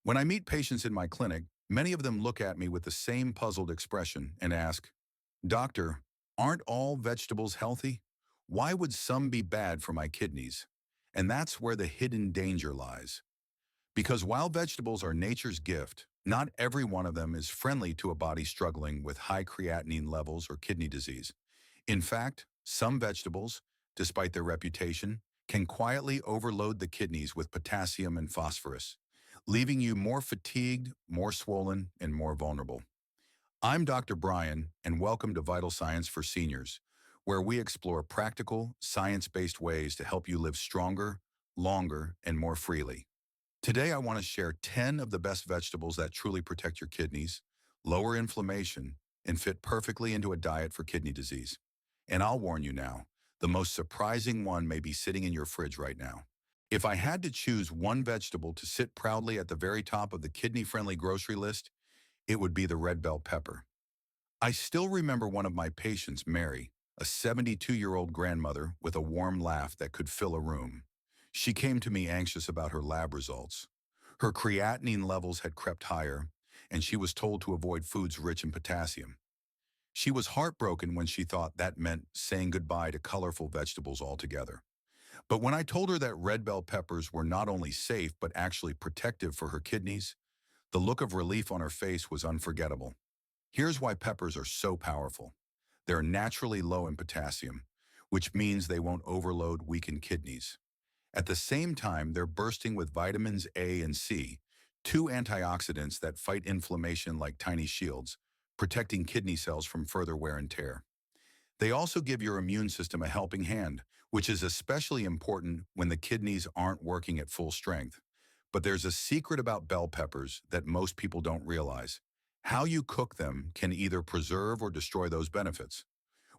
When I meet patients in my clinic, many of them look at me with the same puzzled expression and ask, "Doctor, aren't all vegetables healthy? Why would some be bad for my kidneys?" And that's where the hidden danger lies. Because while vegetables are nature's gift, not every one of them is friendly to a body struggling with high creatinine levels or kidney disease. In fact, some vegetables, despite their reputation, can quietly overload the kidneys with potassium and phosphorus, leaving you more fatigued, more swollen, and more vulnerable. I'm Dr. Brian, and welcome to Vital Science for Seniors, where we explore practical, science-based ways to help you live stronger, longer, and more freely. Today, I want to share 10 of the best vegetables that truly protect your kidneys, lower inflammation, and fit perfectly into a diet for kidney disease. And I'll warn you now, the most surprising one may be sitting in your fridge right now. If I had to choose one vegetable to sit proudly at the very top of the kidney-friendly grocery list, it would be the red bell pepper. I still remember one of my patients, Mary, a 72-year-old grandmother with a warm laugh that could fill a room. She came to me anxious about her lab results. Her creatinine levels had crept higher, and she was told to avoid foods rich in potassium. She was heartbroken when she thought that meant saying goodbye to colorful vegetables altogether. But when I told her that red bell peppers were not only safe but actually protective for her kidneys, the look of relief on her face was unforgettable. Here's why peppers are so powerful. They're naturally low in potassium, which means they won't overload weakened kidneys. At the same time, they're bursting with vitamins A and C, two antioxidants that fight inflammation like tiny shields, protecting kidney cells from further wear and tear. They also give your immune system a helping hand, which is especially important when the kidneys aren't working at full strength. But there's a secret about bell peppers that most people don't realize. How you cook them can either preserve or destroy those benefits.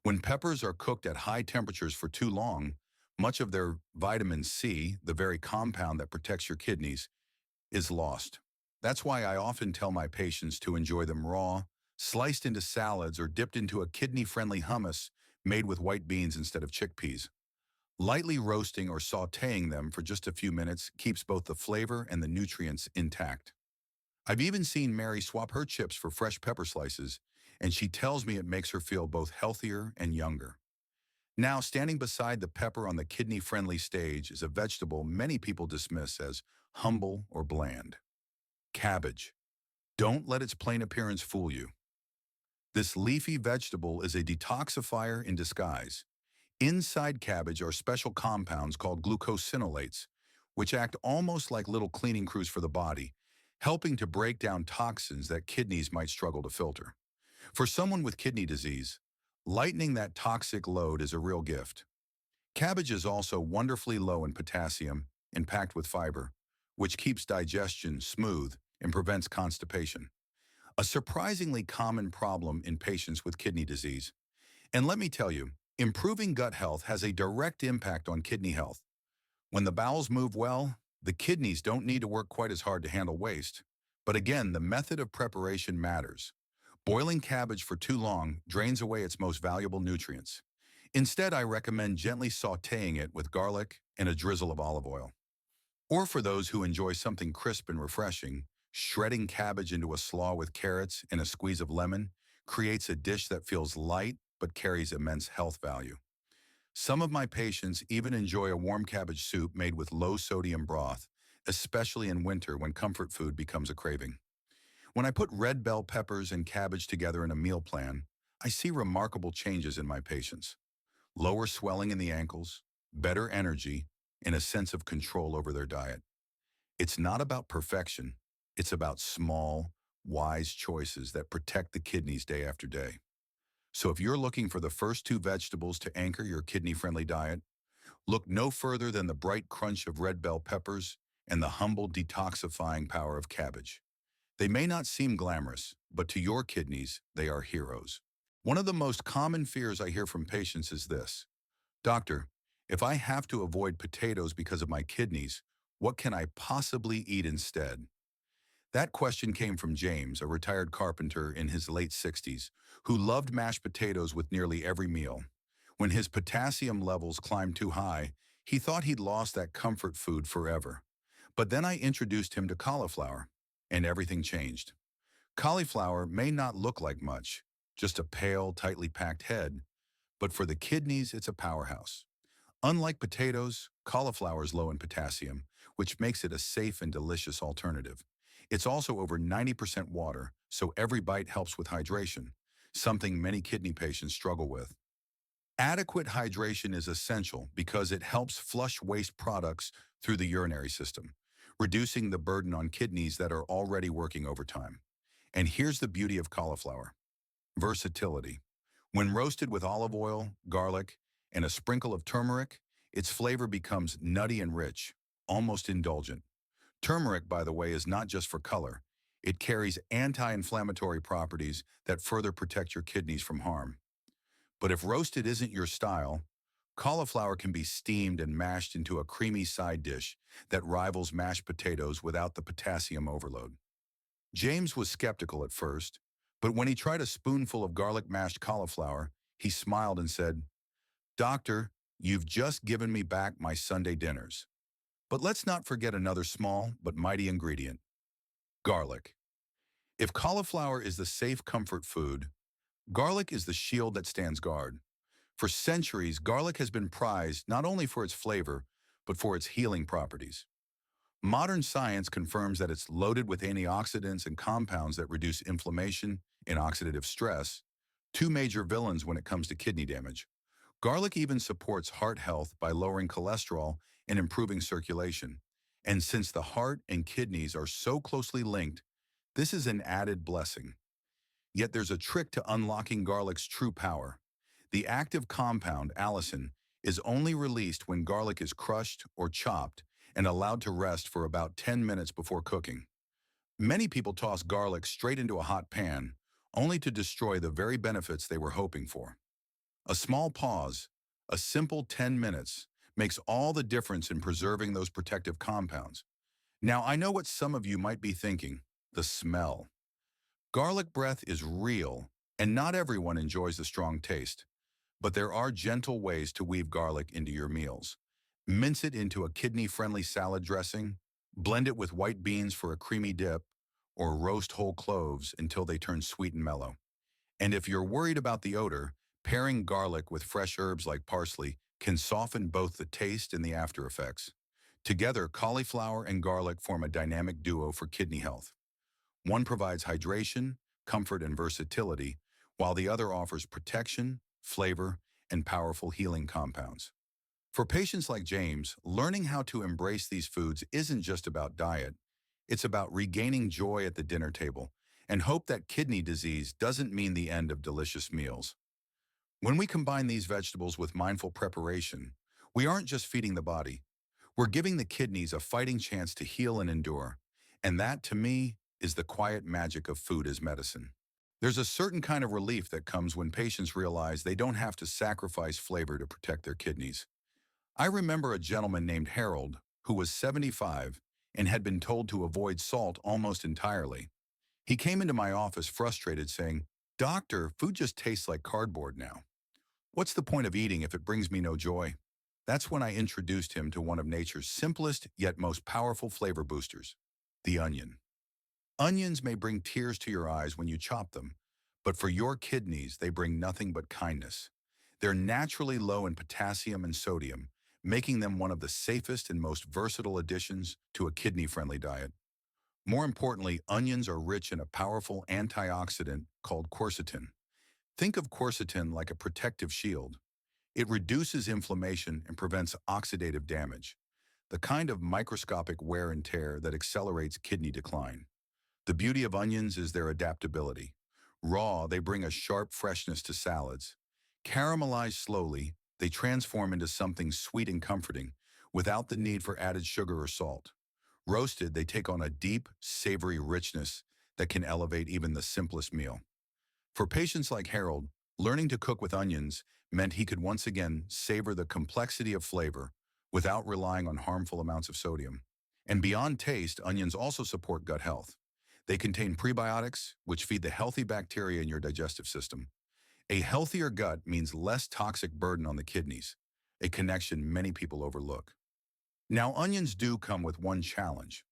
When peppers are cooked at high temperatures for too long, much of their vitamin C, the very compound that protects your kidneys, is lost. That's why I often tell my patients to enjoy them raw, sliced into salads, or dipped into a kidney-friendly hummus made with white beans instead of chickpeas. Lightly roasting or sautéing them for just a few minutes keeps both the flavor and the nutrients intact. I've even seen Mary swap her chips for fresh pepper slices, and she tells me it makes her feel both healthier and younger. Now, standing beside the pepper on the kidney-friendly stage is a vegetable many people dismiss as humble or bland. Cabbage. Don't let its plain appearance fool you. This leafy vegetable is a detoxifier in disguise. Inside cabbage are special compounds called glucosinolates, which act almost like little cleaning crews for the body, helping to break down toxins that kidneys might struggle to filter. For someone with kidney disease, lightening that toxic load is a real gift. Cabbage is also wonderfully low in potassium and packed with fiber, which keeps digestion smooth and prevents constipation, a surprisingly common problem in patients with kidney disease. And let me tell you, improving gut health has a direct impact on kidney health. When the bowels move well, the kidneys don't need to work quite as hard to handle waste. But again, the method of preparation matters. Boiling cabbage for too long drains away its most valuable nutrients. Instead, I recommend gently sautéing it with garlic and a drizzle of olive oil. Or for those who enjoy something crisp and refreshing, shredding cabbage into a slaw with carrots and a squeeze of lemon creates a dish that feels light but carries immense health value. Some of my patients even enjoy a warm cabbage soup made with low-sodium broth, especially in winter when comfort food becomes a craving. When I put red bell peppers and cabbage together in a meal plan, I see remarkable changes in my patients. Lower swelling in the ankles, better energy, and a sense of control over their diet. It's not about perfection, it's about small, wise choices that protect the kidneys day after day. So if you're looking for the first two vegetables to anchor your kidney-friendly diet, look no further than the bright crunch of red bell peppers and the humble detoxifying power of cabbage. They may not seem glamorous, but to your kidneys, they are heroes. One of the most common fears I hear from patients is this: "Doctor, if I have to avoid potatoes because of my kidneys, what can I possibly eat instead?" That question came from James, a retired carpenter in his late 60s, who loved mashed potatoes with nearly every meal. When his potassium levels climbed too high, he thought he'd lost that comfort food forever. But then I introduced him to cauliflower. and everything changed. Cauliflower may not look like much, just a pale, tightly packed head, but for the kidneys, it's a powerhouse. Unlike potatoes, cauliflower is low in potassium, which makes it a safe and delicious alternative. It's also over 90% water, so every bite helps with hydration, something many kidney patients struggle with. Adequate hydration is essential because it helps flush waste products through the urinary system, reducing the burden on kidneys that are already working overtime. And here's the beauty of cauliflower: versatility. When roasted with olive oil, garlic, and a sprinkle of turmeric, its flavor becomes nutty and rich, almost indulgent. Turmeric, by the way, is not just for color. It carries anti-inflammatory properties that further protect your kidneys from harm. But if roasted isn't your style, cauliflower can be steamed and mashed into a creamy side dish that rivals mashed potatoes without the potassium overload. James was skeptical at first, but when he tried a spoonful of garlic mashed cauliflower, he smiled and said, "Doctor, you've just given me back my Sunday dinners." But let's not forget another small but mighty ingredient: garlic. If cauliflower is the safe comfort food, garlic is the shield that stands guard. For centuries, garlic has been prized not only for its flavor, but for its healing properties. Modern science confirms that it's loaded with antioxidants and compounds that reduce inflammation and oxidative stress, two major villains when it comes to kidney damage. Garlic even supports heart health by lowering cholesterol and improving circulation. And since the heart and kidneys are so closely linked, this is an added blessing. Yet there's a trick to unlocking garlic's true power. The active compound, allicin, is only released when garlic is crushed or chopped and allowed to rest for about 10 minutes before cooking. Many people toss garlic straight into a hot pan, only to destroy the very benefits they were hoping for. A small pause, a simple 10 minutes, makes all the difference in preserving those protective compounds. Now, I know what some of you might be thinking: the smell. Garlic breath is real, and not everyone enjoys the strong taste. But there are gentle ways to weave garlic into your meals. Mince it into a kidney-friendly salad dressing, blend it with white beans for a creamy dip, or roast whole cloves until they turn sweet and mellow. And if you're worried about the odor, pairing garlic with fresh herbs like parsley can soften both the taste and the after effects. Together, cauliflower and garlic form a dynamic duo for kidney health. One provides hydration, comfort, and versatility, while the other offers protection, flavor, and powerful healing compounds. For patients like James, learning how to embrace these foods isn't just about diet. It's about regaining joy at the dinner table and hope that kidney disease doesn't mean the end of delicious meals. When we combine these vegetables with mindful preparation, we aren't just feeding the body. We're giving the kidneys a fighting chance to heal and endure. And that, to me, is the quiet magic of food as medicine. There's a certain kind of relief that comes when patients realize they don't have to sacrifice flavor to protect their kidneys. I remember a gentleman named Harold who was 75 and had been told to avoid salt almost entirely. He came into my office frustrated, saying, "Doctor, food just tastes like cardboard now. What's the point of eating if it brings me no joy?" That's when I introduced him to one of nature's simplest yet most powerful flavor boosters: the onion. Onions may bring tears to your eyes when you chop them, but for your kidneys, they bring nothing but kindness. They're naturally low in potassium and sodium, making them one of the safest and most versatile additions to a kidney-friendly diet. More importantly, onions are rich in a powerful antioxidant called quercetin. Think of quercetin like a protective shield. It reduces inflammation and prevents oxidative damage, the kind of microscopic wear and tear that accelerates kidney decline. The beauty of onions is their adaptability. Raw, they bring a sharp freshness to salads. Caramelized slowly, they transform into something sweet and comforting, without the need for added sugar or salt. Roasted, they take on a deep, savory richness that can elevate even the simplest meal. For patients like Harold, learning to cook with onions meant he could once again savor the complexity of flavor without relying on harmful amounts of sodium. And beyond taste, onions also support gut health. They contain prebiotics, which feed the healthy bacteria in your digestive system. A healthier gut means less toxic burden on the kidneys, a connection many people overlook. Now, onions do come with one challenge.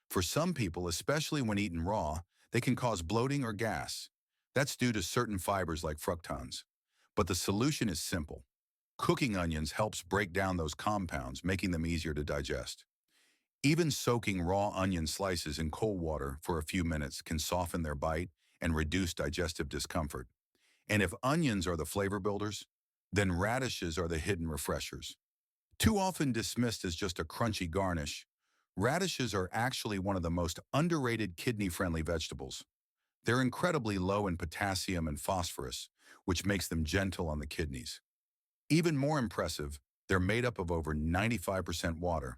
For some people, especially when eaten raw, they can cause bloating or gas. That's due to certain fibers like fructans. But the solution is simple. Cooking onions helps break down those compounds, making them easier to digest. Even soaking raw onion slices in cold water for a few minutes can soften their bite and reduce digestive discomfort. And if onions are the flavor builders, then radishes are the hidden refreshers. Too often dismissed as just a crunchy garnish, radishes are actually one of the most underrated kidney-friendly vegetables. They're incredibly low in potassium and phosphorus, which makes them gentle on the kidneys. Even more impressive, they're made up of over 95% water.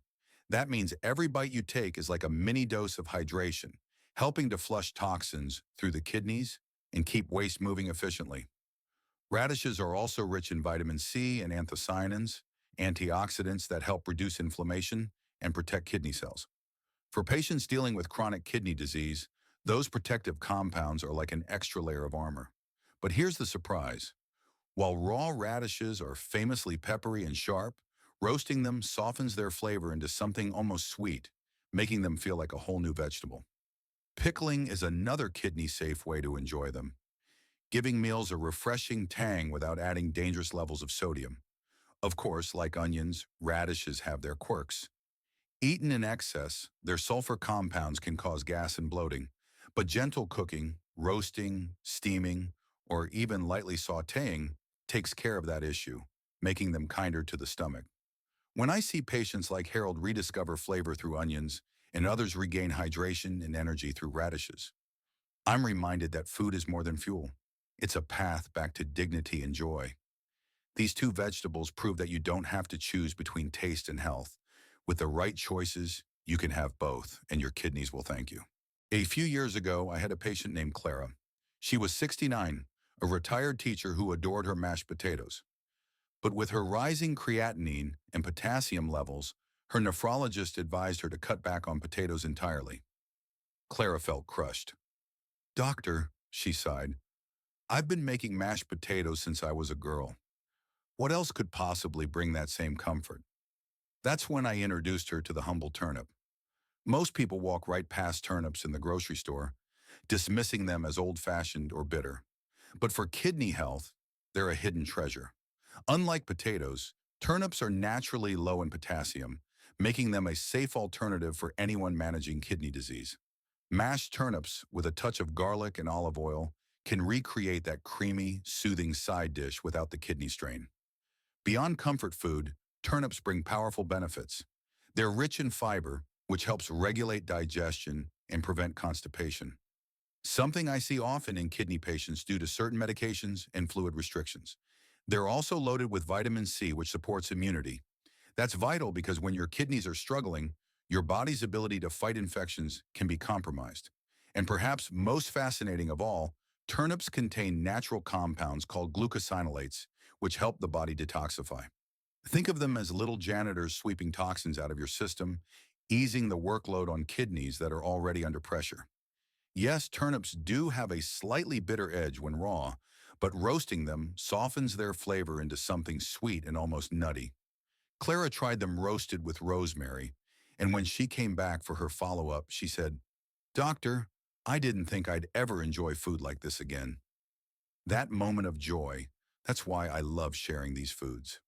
That means every bite you take is like a mini dose of hydration, helping to flush toxins through the kidneys and keep waste moving efficiently. Radishes are also rich in vitamin C and anthocyanins, antioxidants that help reduce inflammation and protect kidney cells. For patients dealing with chronic kidney disease, those protective compounds are like an extra layer of armor. But here's the surprise. While raw radishes are famously peppery and sharp, roasting them softens their flavor into something almost sweet, making them feel like a whole new vegetable. Pickling is another kidney-safe way to enjoy them, giving meals a refreshing tang without adding dangerous levels of sodium. Of course, like onions, radishes have their quirks. Eaten in excess, their sulfur compounds can cause gas and bloating, but gentle cooking, roasting, steaming, or even lightly sautéing takes care of that issue, making them kinder to the stomach. When I see patients like Harold rediscover flavor through onions and others regain hydration and energy through radishes, I'm reminded that food is more than fuel. It's a path back to dignity and joy. These two vegetables prove that you don't have to choose between taste and health. With the right choices, you can have both, and your kidneys will thank you. A few years ago, I had a patient named Clara. She was 69, a retired teacher who adored her mashed potatoes. But with her rising creatinine and potassium levels, her nephrologist advised her to cut back on potatoes entirely. Clara felt crushed. "Doctor," she sighed, "I've been making mashed potatoes since I was a girl. What else could possibly bring that same comfort?" That's when I introduced her to the humble turnip. Most people walk right past turnips in the grocery store, dismissing them as old-fashioned or bitter. But for kidney health, they're a hidden treasure. Unlike potatoes, turnips are naturally low in potassium, making them a safe alternative for anyone managing kidney disease. Mashed turnips with a touch of garlic and olive oil can recreate that creamy, soothing side dish without the kidney strain. Beyond comfort food, turnips bring powerful benefits. They're rich in fiber, which helps regulate digestion and prevent constipation, something I see often in kidney patients due to certain medications and fluid restrictions. They're also loaded with vitamin C, which supports immunity. That's vital because when your kidneys are struggling, your body's ability to fight infections can be compromised. And perhaps most fascinating of all, turnips contain natural compounds called glucosinolates, which help the body detoxify. Think of them as little janitors sweeping toxins out of your system, easing the workload on kidneys that are already under pressure. Yes, turnips do have a slightly bitter edge when raw, but roasting them softens their flavor into something sweet and almost nutty. Clara tried them roasted with rosemary, and when she came back for her follow-up, she said, "Doctor, I didn't think I'd ever enjoy food like this again." That moment of joy, that's why I love sharing these foods.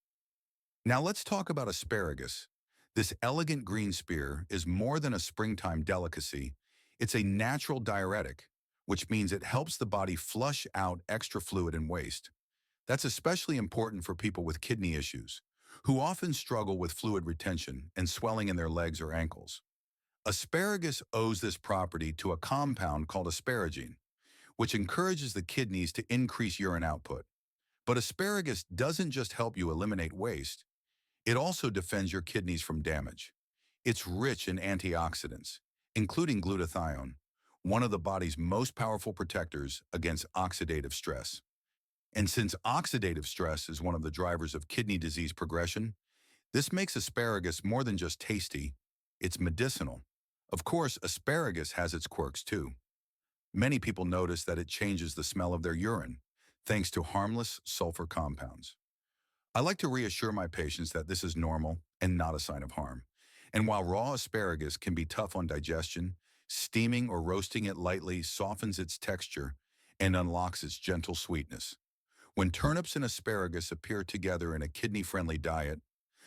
Now let's talk about asparagus. This elegant green spear is more than a springtime delicacy. It's a natural diuretic, which means it helps the body flush out extra fluid and waste. That's especially important for people with kidney issues, who often struggle with fluid retention and swelling in their legs or ankles. Asparagus owes this property to a compound called asparagine, which encourages the kidneys to increase urine output. But asparagus doesn't just help you eliminate waste, it also defends your kidneys from damage. It's rich in antioxidants, including glutathione, one of the body's most powerful protectors against oxidative stress. And since oxidative stress is one of the drivers of kidney disease progression, this makes asparagus more than just tasty, it's medicinal. Of course, asparagus has its quirks too. Many people notice that it changes the smell of their urine, thanks to harmless sulfur compounds. I like to reassure my patients that this is normal and not a sign of harm. And while raw asparagus can be tough on digestion, steaming or roasting it lightly softens its texture and unlocks its gentle sweetness. When turnips and asparagus appear together in a kidney-friendly diet,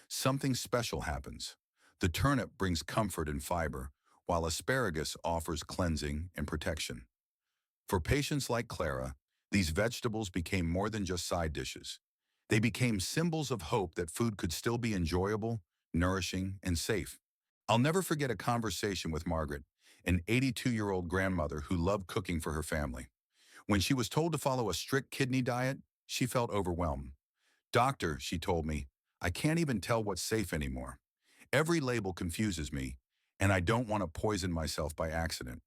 something special happens. The turnip brings comfort and fiber, while asparagus offers cleansing and protection. For patients like Clara, these vegetables became more than just side dishes. They became symbols of hope that food could still be enjoyable, nourishing, and safe. I'll never forget a conversation with Margaret, an 82-year-old grandmother who loved cooking for her family. When she was told to follow a strict kidney diet, she felt overwhelmed. "Doctor," she told me, "I can't even tell what's safe anymore. Every label confuses me, and I don't want to poison myself by accident."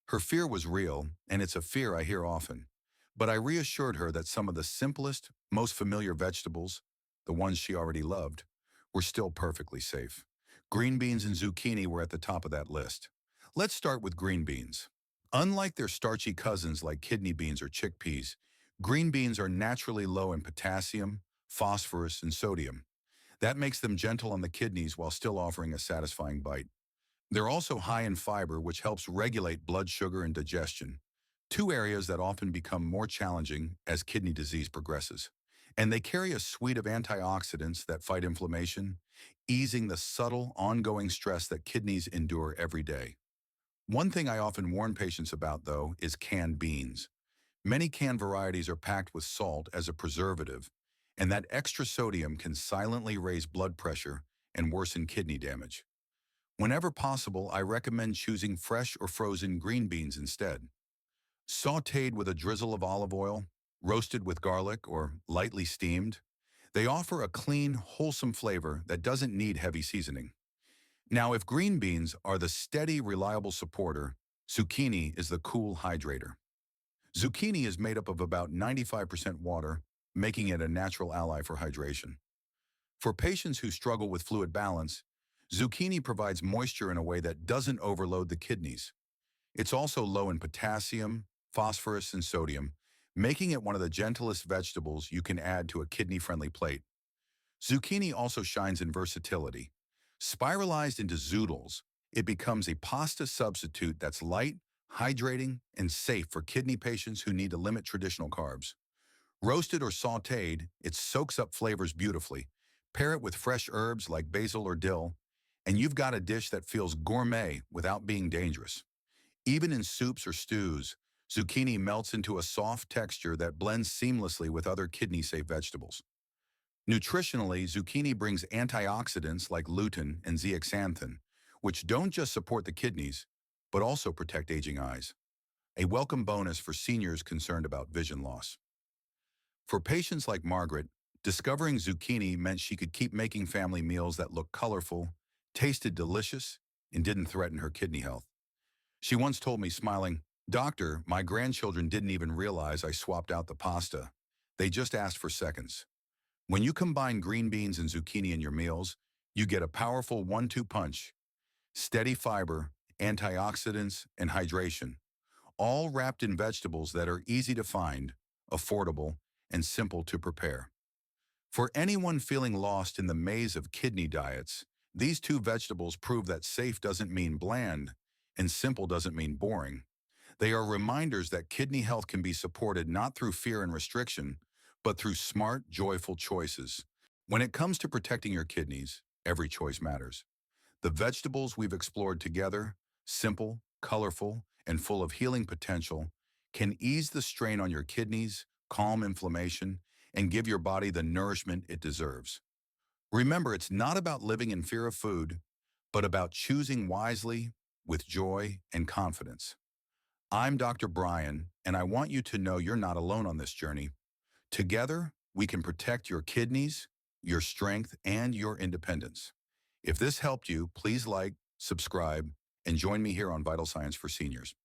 Her fear was real, and it's a fear I hear often. But I reassured her that some of the simplest, most familiar vegetables, the ones she already loved, were still perfectly safe. Green beans and zucchini were at the top of that list. Let's start with green beans. Unlike their starchy cousins like kidney beans or chickpeas, green beans are naturally low in potassium, phosphorus, and sodium. That makes them gentle on the kidneys while still offering a satisfying bite. They're also high in fiber, which helps regulate blood sugar and digestion, two areas that often become more challenging as kidney disease progresses. And they carry a suite of antioxidants that fight inflammation, easing the subtle, ongoing stress that kidneys endure every day. One thing I often warn patients about, though, is canned beans. Many canned varieties are packed with salt as a preservative, and that extra sodium can silently raise blood pressure and worsen kidney damage. Whenever possible, I recommend choosing fresh or frozen green beans instead. Sautéed with a drizzle of olive oil, roasted with garlic, or lightly steamed, they offer a clean, wholesome flavor that doesn't need heavy seasoning. Now, if green beans are the steady, reliable supporter, zucchini is the cool hydrator. Zucchini is made up of about 95% water, making it a natural ally for hydration. For patients who struggle with fluid balance, zucchini provides moisture in a way that doesn't overload the kidneys. It's also low in potassium, phosphorus, and sodium, making it one of the gentlest vegetables you can add to a kidney-friendly plate. Zucchini also shines in versatility. Spiralized into zoodles, it becomes a pasta substitute that's light, hydrating, and safe for kidney patients who need to limit traditional carbs. Roasted or sautéed, it soaks up flavors beautifully. Pair it with fresh herbs like basil or dill, and you've got a dish that feels gourmet without being dangerous. Even in soups or stews, zucchini melts into a soft texture that blends seamlessly with other kidney-safe vegetables. Nutritionally, zucchini brings antioxidants like lutein and zeaxanthin, which don't just support the kidneys, but also protect aging eyes. A welcome bonus for seniors concerned about vision loss. For patients like Margaret, discovering zucchini meant she could keep making family meals that looked colorful, tasted delicious, and didn't threaten her kidney health. She once told me, smiling, "Doctor, my grandchildren didn't even realize I swapped out the pasta. They just asked for seconds." When you combine green beans and zucchini in your meals, you get a powerful 1-2 punch: steady fiber, antioxidants, and hydration, all wrapped in vegetables that are easy to find, affordable, and simple to prepare. For anyone feeling lost in the maze of kidney diets, these two vegetables prove that safe doesn't mean bland, and simple doesn't mean boring. They are reminders that kidney health can be supported not through fear and restriction, but through smart, joyful choices. When it comes to protecting your kidneys, every choice matters. The vegetables we've explored together, simple, colorful, and full of healing potential, can ease the strain on your kidneys, calm inflammation, and give your body the nourishment it deserves. Remember, it's not about living in fear of food, but about choosing wisely, with joy and confidence. I'm Dr. Brian, and I want you to know you're not alone on this journey. Together, we can protect your kidneys, your strength, and your independence. If this helped you, please like, subscribe, and join me here on Vital Science for Seniors.